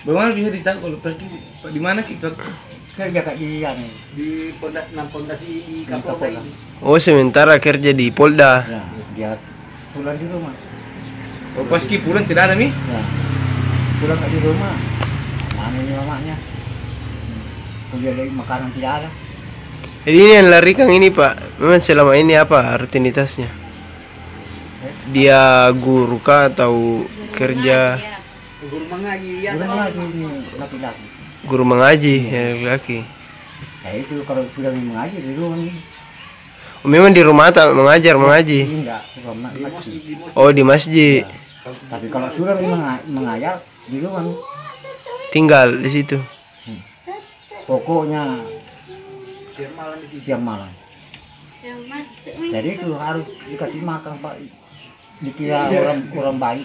Bagaimana bisa ditahu kalau pergi di mana kita? Kerja kak di yang Di pondasi di Kapolda ini. Oh, sementara kerja di Polda. ya dia pulang di rumah. Oh, pas pulang tidak ada nih? Ya pulang di rumah. Mana ini mamanya? Kuliah dari makanan tidak ada. Jadi ini yang lari Kang ini Pak, memang selama ini apa rutinitasnya? Dia guru kah atau kerja? Guru mengaji ya. Pulang lagi ini laki-laki. Guru mengaji ya laki. Ya itu kalau sudah mengaji di rumah nih. Oh, memang di rumah tak mengajar mengaji. Enggak, rumah masjid. Oh, di masjid. Tapi kalau sudah mengajar di rumah nih. Tinggal di situ. Pokoknya Siang malam di siang malam. Jadi itu harus dikasih makan Pak. Dikira orang baik,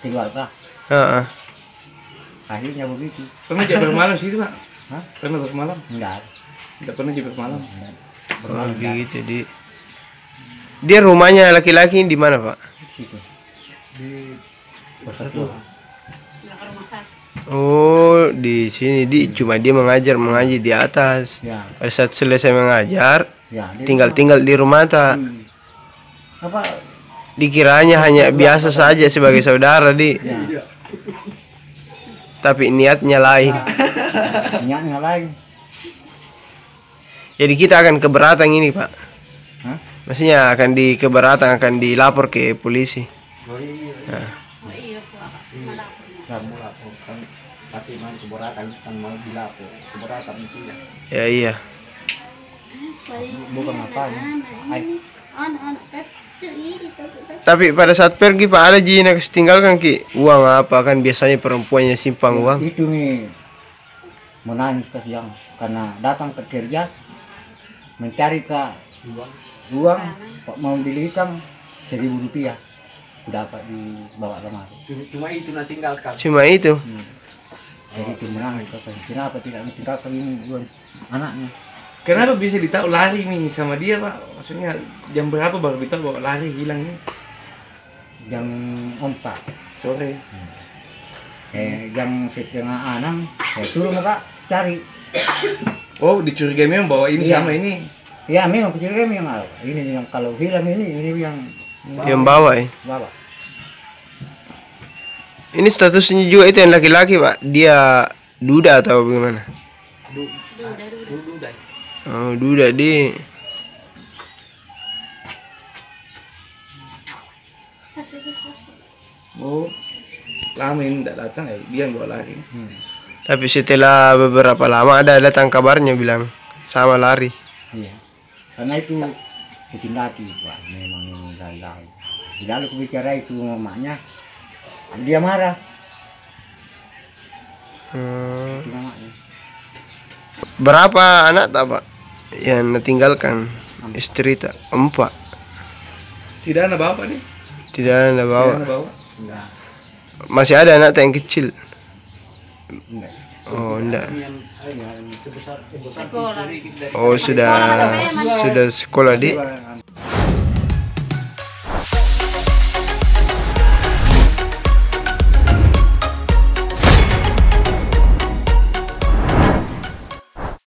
keluarga. Heeh. Akhirnya begitu. Pernah jadi bermalam sih Pak? Hah? Pernah bermalam? Enggak. Tidak pernah jadi bermalam. Oh, gitu di. Dia rumahnya laki-laki di mana Pak? Situ. di Persatuan. Oh, di sini cuma dia mengaji di atas. Ya, Pada saat selesai mengajar, ya. tinggal di rumah tak. Apa? Dikiranya hanya biasa saja sebagai saudara Ya. tapi niatnya lain. Niatnya lain. Jadi kita akan keberatan ini Pak. Hah? Maksudnya akan akan dilapor ke polisi. kamu laporkan tapi man keberatan kan mau dilapor keberatan itu ya. Ya iya. Bukan apa ya. Tapi pada saat pergi Pak ada jina tinggalkan ki uang apa kan biasanya perempuannya simpang uang. Itu nih menangis kasihan karena datang ke kerja mencari ke uang mau beli ikan Rp1.000 dapat dibawa lemari. Cuma itu nak tinggalkan. Cuma itu. Jadi itu menangis kasihan. Kenapa tidak ditinggalkan ini uang anaknya? Kenapa bisa ditahu lari nih sama dia Pak? Maksudnya jam berapa baru ditahu bahwa lari hilang nih? Jam 4 Sore. Jam 5:30 turun Pak cari. Oh, dicurigai memang bahwa ini Iya. sama ini. Ya memang kecil memang ini yang kalau hilang ini yang Bawa ya. bawa. Ini statusnya juga itu yang laki-laki Pak. Dia duda atau bagaimana? Dulu dah. Oh, duda di. Oh, lama ini tidak datang ya, dia yang bawa lari. Tapi setelah beberapa lama ada datang kabarnya bilang sama lari. Iya. Karena itu bikin lagi Pak, memang ini gagal. Lalu aku bicara itu mamanya, dia marah. Itu mamanya. Berapa anak tak Pak yang tinggalkan istri tak? 4. Tidak ada bapak nih. Tidak ada Tidak bawa. ada bapak. Enggak, Masih ada anak tak yang kecil. enggak. Oh enggak. Yang sebesar Oh sudah sekolah di. Sekolah